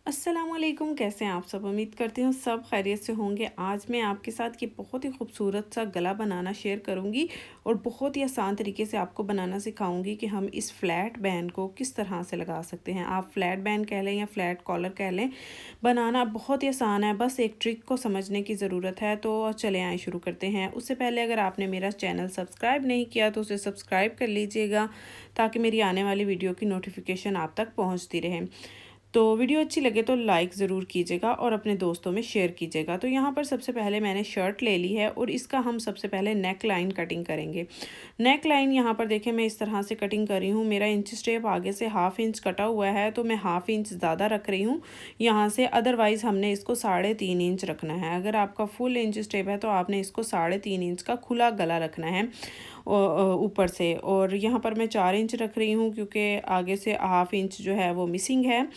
अस्सलामुअलैकुम, कैसे हैं आप सब। उम्मीद करती हूँ सब खैरियत से होंगे। आज मैं आपके साथ ये बहुत ही खूबसूरत सा गला बनाना शेयर करूँगी और बहुत ही आसान तरीके से आपको बनाना सिखाऊंगी कि हम इस फ्लैट बैंड को किस तरह से लगा सकते हैं। आप फ्लैट बैंड कह लें या फ्लैट कॉलर कह लें, बनाना बहुत ही आसान है। बस एक ट्रिक को समझने की ज़रूरत है। तो चले आए शुरू करते हैं। उससे पहले अगर आपने मेरा चैनल सब्सक्राइब नहीं किया तो उसे सब्सक्राइब कर लीजिएगा, ताकि मेरी आने वाली वीडियो की नोटिफिकेशन आप तक पहुँचती रहे। तो वीडियो अच्छी लगे तो लाइक ज़रूर कीजिएगा और अपने दोस्तों में शेयर कीजिएगा। तो यहाँ पर सबसे पहले मैंने शर्ट ले ली है और इसका हम सबसे पहले नेक लाइन कटिंग करेंगे। नेक लाइन यहाँ पर देखें, मैं इस तरह से कटिंग कर रही हूँ। मेरा इंच टेप आगे से 1/2 इंच कटा हुआ है, तो मैं 1/2 इंच ज़्यादा रख रही हूँ यहाँ से। अदरवाइज़ हमने इसको 3.5 इंच रखना है। अगर आपका फुल इंच टेप है तो आपने इसको 3.5 इंच का खुला गला रखना है ऊपर से। और यहाँ पर मैं 4 इंच रख रही हूँ, क्योंकि आगे से 1/2 इंच जो है वो मिसिंग है।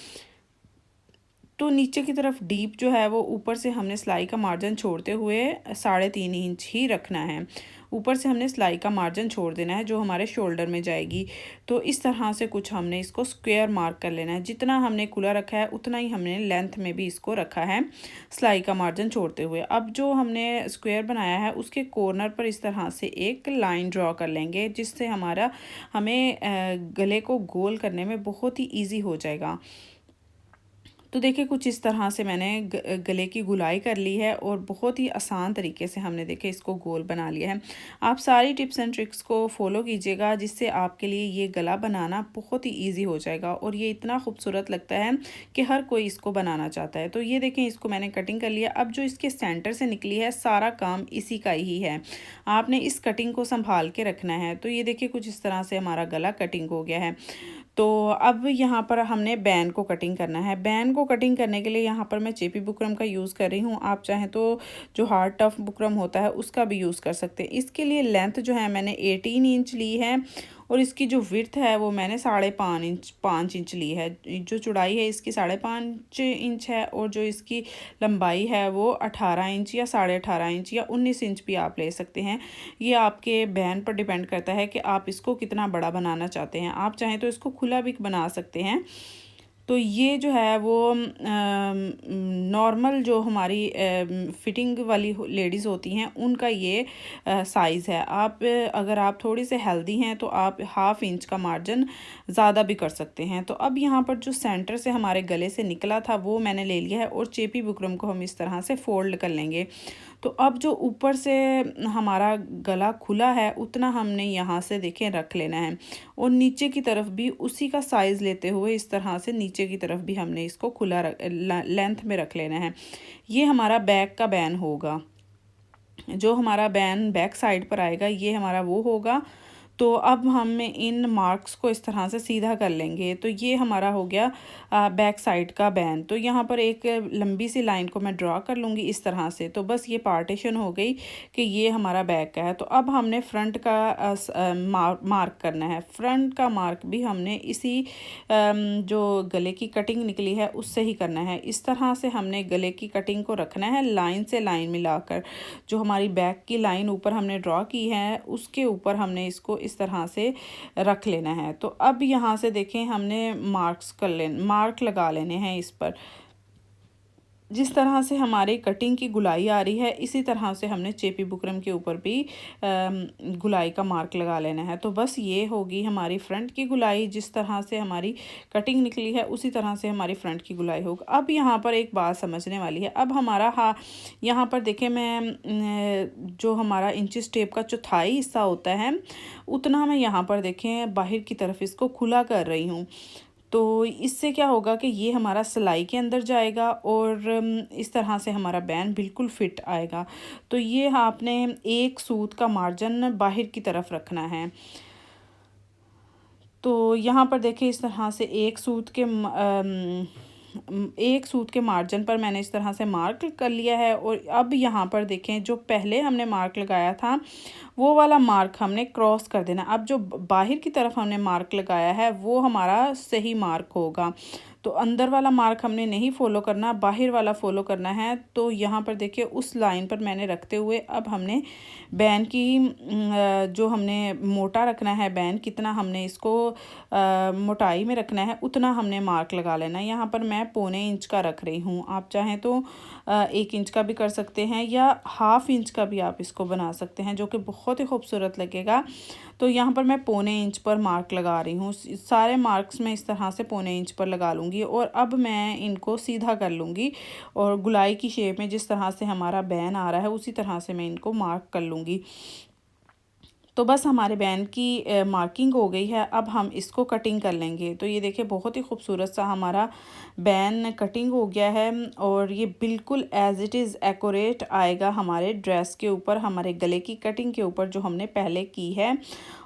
तो नीचे की तरफ डीप जो है वो ऊपर से हमने सिलाई का मार्जिन छोड़ते हुए 3.5 इंच ही रखना है। ऊपर से हमने सिलाई का मार्जिन छोड़ देना है जो हमारे शोल्डर में जाएगी। तो इस तरह से कुछ हमने इसको स्क्वायर मार्क कर लेना है। जितना हमने खुला रखा है उतना ही हमने लेंथ में भी इसको रखा है, सिलाई का मार्जिन छोड़ते हुए। अब जो हमने स्क्वायर बनाया है उसके कॉर्नर पर इस तरह से एक लाइन ड्रॉ कर लेंगे, जिससे हमें गले को गोल करने में बहुत ही ईजी हो जाएगा। तो देखिए, कुछ इस तरह से मैंने गले की गुलाई कर ली है और बहुत ही आसान तरीके से हमने देखे इसको गोल बना लिया है। आप सारी टिप्स एंड ट्रिक्स को फॉलो कीजिएगा, जिससे आपके लिए ये गला बनाना बहुत ही इजी हो जाएगा और ये इतना खूबसूरत लगता है कि हर कोई इसको बनाना चाहता है। तो ये देखें, इसको मैंने कटिंग कर लिया। अब जो इसके सेंटर से निकली है सारा काम इसी का ही है। आपने इस कटिंग को संभाल के रखना है। तो ये देखिए, कुछ इस तरह से हमारा गला कटिंग हो गया है। तो अब यहाँ पर हमने बैन को कटिंग करना है। बैन को कटिंग करने के लिए यहाँ पर मैं चेपी बुकरम का यूज़ कर रही हूँ। आप चाहें तो जो हार्ड टफ बुकरम होता है उसका भी यूज़ कर सकते हैं। इसके लिए लेंथ जो है मैंने 18 इंच ली है और इसकी जो विड्थ है वो मैंने 5.5 इंच ली है। जो चौड़ाई है इसकी 5.5 इंच है और जो इसकी लंबाई है वो 18 इंच या 18.5 इंच या 19 इंच भी आप ले सकते हैं। ये आपके बैन पर डिपेंड करता है कि आप इसको कितना बड़ा बनाना चाहते हैं। आप चाहें तो इसको खुला भी बना सकते हैं। तो ये जो है वो नॉर्मल जो हमारी फिटिंग वाली लेडीज़ होती हैं उनका ये साइज़ है। अगर आप थोड़ी से हेल्दी हैं तो आप 1/2 इंच का मार्जिन ज़्यादा भी कर सकते हैं। तो अब यहाँ पर जो सेंटर से हमारे गले से निकला था वो मैंने ले लिया है और चेपी बुकरम को हम इस तरह से फोल्ड कर लेंगे। तो अब जो ऊपर से हमारा गला खुला है उतना हमने यहाँ से देखें रख लेना है और नीचे की तरफ भी उसी का साइज़ लेते हुए इस तरह से नीचे की तरफ भी हमने इसको खुला लेंथ में रख लेना है। ये हमारा बैक का बैन होगा। जो हमारा बैन बैक साइड पर आएगा ये हमारा वो होगा। तो अब हम इन मार्क्स को इस तरह से सीधा कर लेंगे। तो ये हमारा हो गया बैक साइड का बैन। तो यहाँ पर एक लंबी सी लाइन को मैं ड्रॉ कर लूँगी इस तरह से। तो बस ये पार्टीशन हो गई कि ये हमारा बैक का है। तो अब हमने फ्रंट का मार्क करना है। फ्रंट का मार्क भी हमने इसी जो गले की कटिंग निकली है उससे ही करना है। इस तरह से हमने गले की कटिंग को रखना है लाइन से लाइन मिलाकर। जो हमारी बैक की लाइन ऊपर हमने ड्रॉ की है उसके ऊपर हमने इसको इस तरह से रख लेना है। तो अब यहाँ से देखें, हमने मार्क लगा लेने हैं इस पर। जिस तरह से हमारी कटिंग की गुलाई आ रही है इसी तरह से हमने चेपी बुकरम के ऊपर भी गुलाई का मार्क लगा लेना है। तो बस ये होगी हमारी फ्रंट की गुलाई। जिस तरह से हमारी कटिंग निकली है उसी तरह से हमारी फ्रंट की गुलाई होगी। अब यहाँ पर एक बात समझने वाली है। अब हमारा यहाँ पर देखें, मैं जो हमारा इंचिस टेप का चौथाई हिस्सा होता है उतना मैं यहाँ पर देखें बाहर की तरफ इसको खुला कर रही हूँ। तो इससे क्या होगा कि ये हमारा सिलाई के अंदर जाएगा और इस तरह से हमारा बैन बिल्कुल फिट आएगा। तो ये आपने एक सूत का मार्जिन बाहर की तरफ रखना है। तो यहाँ पर देखिए, इस तरह से एक सूत के मार्जिन पर मैंने इस तरह से मार्क कर लिया है। और अब यहाँ पर देखें, जो पहले हमने मार्क लगाया था वो वाला मार्क हमने क्रॉस कर देना। अब जो बाहर की तरफ हमने मार्क लगाया है वो हमारा सही मार्क होगा। तो अंदर वाला मार्क हमने नहीं फॉलो करना, बाहर वाला फॉलो करना है। तो यहाँ पर देखिए उस लाइन पर मैंने रखते हुए अब हमने बैन की जो हमने मोटा रखना है, बैन कितना हमने इसको मोटाई में रखना है उतना हमने मार्क लगा लेना है। यहाँ पर मैं 1.25 इंच का रख रही हूँ, आप चाहें तो 1 इंच का भी कर सकते हैं या 1/2 इंच का भी आप इसको बना सकते हैं, जो कि बहुत ही खूबसूरत लगेगा। तो यहाँ पर मैं 1.25 इंच पर मार्क लगा रही हूँ। सारे मार्क्स मैं इस तरह से 1.25 इंच पर लगा लूँगी और अब मैं इनको सीधा कर लूँगी और गुलाई की शेप में जिस तरह से हमारा बैन आ रहा है उसी तरह से मैं इनको मार्क कर लूँगी। तो बस हमारे बैन की मार्किंग हो गई है, अब हम इसको कटिंग कर लेंगे। तो ये देखिए बहुत ही खूबसूरत सा हमारा बैन कटिंग हो गया है और ये बिल्कुल एज़ इट इज़ एक्यूरेट आएगा हमारे ड्रेस के ऊपर, हमारे गले की कटिंग के ऊपर जो हमने पहले की है,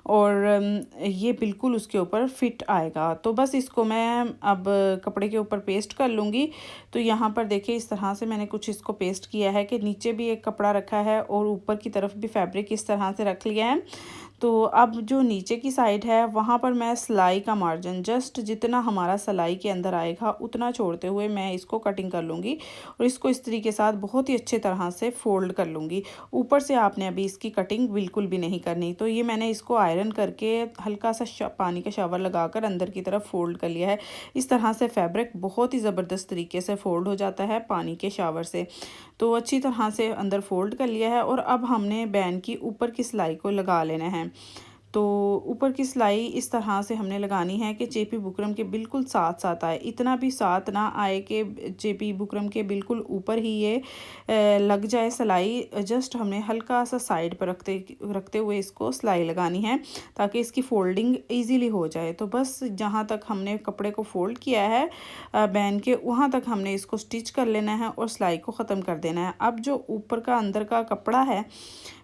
और ये बिल्कुल उसके ऊपर फिट आएगा। तो बस इसको मैं अब कपड़े के ऊपर पेस्ट कर लूँगी। तो यहाँ पर देखिए इस तरह से मैंने कुछ इसको पेस्ट किया है कि नीचे भी एक कपड़ा रखा है और ऊपर की तरफ भी फैब्रिक इस तरह से रख लिया है। तो अब जो नीचे की साइड है वहाँ पर मैं सिलाई का मार्जिन जस्ट जितना हमारा सिलाई के अंदर आएगा उतना छोड़ते हुए मैं इसको कटिंग कर लूँगी और इसको इस्त्री के साथ बहुत ही अच्छे तरह से फोल्ड कर लूँगी। ऊपर से आपने अभी इसकी कटिंग बिल्कुल भी नहीं करनी। तो ये मैंने इसको आयरन करके हल्का सा पानी का शावर लगाकर अंदर की तरफ फोल्ड कर लिया है। इस तरह से फैब्रिक बहुत ही ज़बरदस्त तरीके से फ़ोल्ड हो जाता है पानी के शावर से। तो अच्छी तरह से अंदर फोल्ड कर लिया है और अब हमने बैन की ऊपर की सिलाई को लगा लेना है। तो ऊपर की सिलाई इस तरह से हमने लगानी है कि चेपी बुकरम के बिल्कुल साथ साथ आए, इतना भी साथ ना आए कि चेपी बुकरम के बिल्कुल ऊपर ही ये लग जाए सिलाई। जस्ट हमने हल्का सा साइड पर रखते हुए इसको सिलाई लगानी है ताकि इसकी फोल्डिंग इजीली हो जाए। तो बस जहाँ तक हमने कपड़े को फोल्ड किया है बैन के, वहाँ तक हमने इसको स्टिच कर लेना है और सिलाई को ख़त्म कर देना है। अब जो ऊपर का अंदर का कपड़ा है,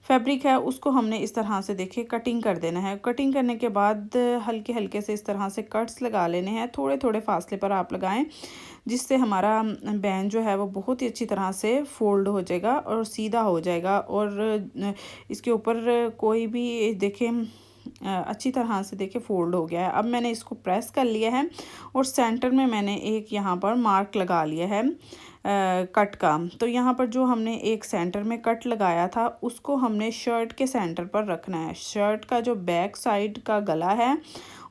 फैब्रिक है, उसको हमने इस तरह से देखिए कटिंग कर देना है। कटिंग करने के बाद हल्के हल्के से इस तरह से कट्स लगा लेने हैं, थोड़े थोड़े फासले पर आप लगाएं, जिससे हमारा बैन जो है वो बहुत ही अच्छी तरह से फोल्ड हो जाएगा और सीधा हो जाएगा। और इसके ऊपर कोई भी देखें अच्छी तरह से देखिए फोल्ड हो गया है। अब मैंने इसको प्रेस कर लिया है और सेंटर में मैंने एक यहाँ पर मार्क लगा लिया है कट का। तो यहाँ पर जो हमने एक सेंटर में कट लगाया था उसको हमने शर्ट के सेंटर पर रखना है। शर्ट का जो बैक साइड का गला है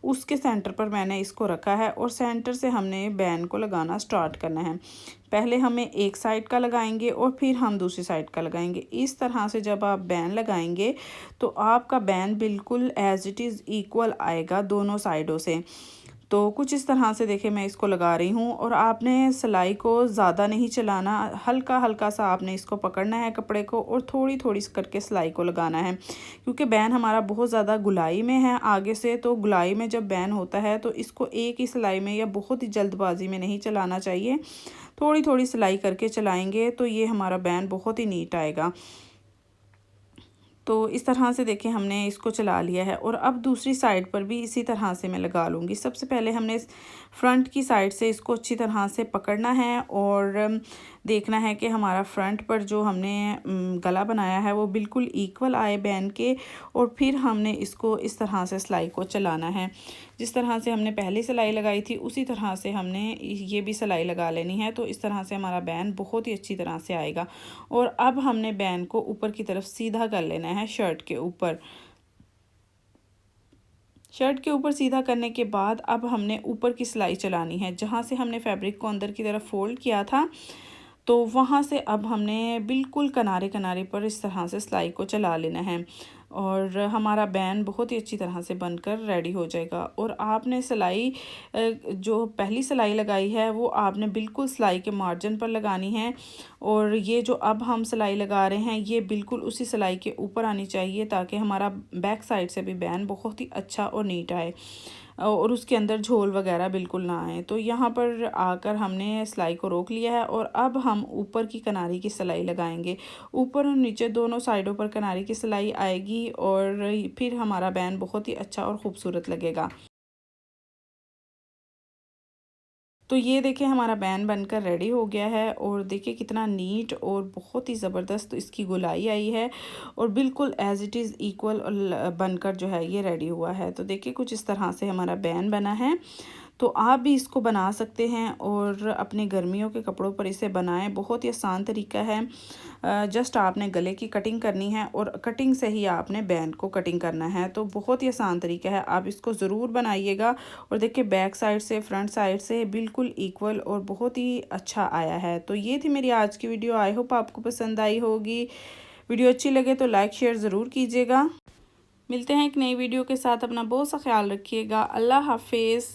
उसके सेंटर पर मैंने इसको रखा है और सेंटर से हमने बैन को लगाना स्टार्ट करना है। पहले हमें एक साइड का लगाएंगे और फिर हम दूसरी साइड का लगाएंगे। इस तरह से जब आप बैन लगाएंगे तो आपका बैन बिल्कुल एज इट इज़ इक्वल आएगा दोनों साइडों से। तो कुछ इस तरह से देखिए मैं इसको लगा रही हूँ और आपने सिलाई को ज़्यादा नहीं चलाना, हल्का हल्का सा आपने इसको पकड़ना है कपड़े को और थोड़ी थोड़ी करके सिलाई को लगाना है, क्योंकि बैन हमारा बहुत ज़्यादा गुलाई में है आगे से। तो गुलाई में जब बैन होता है तो इसको एक ही सिलाई में या बहुत ही जल्दबाजी में नहीं चलाना चाहिए, थोड़ी थोड़ी सिलाई करके चलाएंगे तो ये हमारा बैन बहुत ही नीट आएगा। तो इस तरह से देखिए हमने इसको चला लिया है और अब दूसरी साइड पर भी इसी तरह से मैं लगा लूँगी। सबसे पहले हमने फ्रंट की साइड से इसको अच्छी तरह से पकड़ना है और देखना है कि हमारा फ्रंट पर जो हमने गला बनाया है वो बिल्कुल इक्वल आए बैन के, और फिर हमने इसको इस तरह से सिलाई को चलाना है। जिस तरह से हमने पहली सिलाई लगाई थी उसी तरह से हमने ये भी सिलाई लगा लेनी है। तो इस तरह से हमारा बैन बहुत ही अच्छी तरह से आएगा। और अब हमने बैन को ऊपर की तरफ सीधा कर लेना है शर्ट के ऊपर। शर्ट के ऊपर सीधा करने के बाद अब हमने ऊपर की सिलाई चलानी है। जहाँ से हमने फैब्रिक को अंदर की तरफ फोल्ड किया था तो वहाँ से अब हमने बिल्कुल किनारे किनारे पर इस तरह से सिलाई को चला लेना है और हमारा बैन बहुत ही अच्छी तरह से बनकर रेडी हो जाएगा। और आपने सिलाई जो पहली सिलाई लगाई है वो आपने बिल्कुल सिलाई के मार्जिन पर लगानी है, और ये जो अब हम सिलाई लगा रहे हैं ये बिल्कुल उसी सिलाई के ऊपर आनी चाहिए ताकि हमारा बैक साइड से भी बैन बहुत ही अच्छा और नीट आए और उसके अंदर झोल वगैरह बिल्कुल ना आए। तो यहाँ पर आकर हमने सिलाई को रोक लिया है और अब हम ऊपर की किनारी की सिलाई लगाएंगे। ऊपर और नीचे दोनों साइडों पर किनारी की सिलाई आएगी और फिर हमारा बैन बहुत ही अच्छा और ख़ूबसूरत लगेगा। तो ये देखिए हमारा बैन बनकर रेडी हो गया है और देखिए कितना नीट और बहुत ही ज़बरदस्त इसकी गोलाई आई है और बिल्कुल एज इट इज़ इक्वल बनकर जो है ये रेडी हुआ है। तो देखिए कुछ इस तरह से हमारा बैन बना है। तो आप भी इसको बना सकते हैं और अपने गर्मियों के कपड़ों पर इसे बनाएं। बहुत ही आसान तरीका है। जस्ट आपने गले की कटिंग करनी है और कटिंग से ही आपने बैंड को कटिंग करना है। तो बहुत ही आसान तरीका है, आप इसको ज़रूर बनाइएगा। और देखिए बैक साइड से फ्रंट साइड से बिल्कुल इक्वल और बहुत ही अच्छा आया है। तो ये थी मेरी आज की वीडियो। आई होप आपको पसंद आई होगी। वीडियो अच्छी लगे तो लाइक शेयर ज़रूर कीजिएगा। मिलते हैं एक नई वीडियो के साथ। अपना बहुत सा ख्याल रखिएगा। अल्लाह हाफिज़।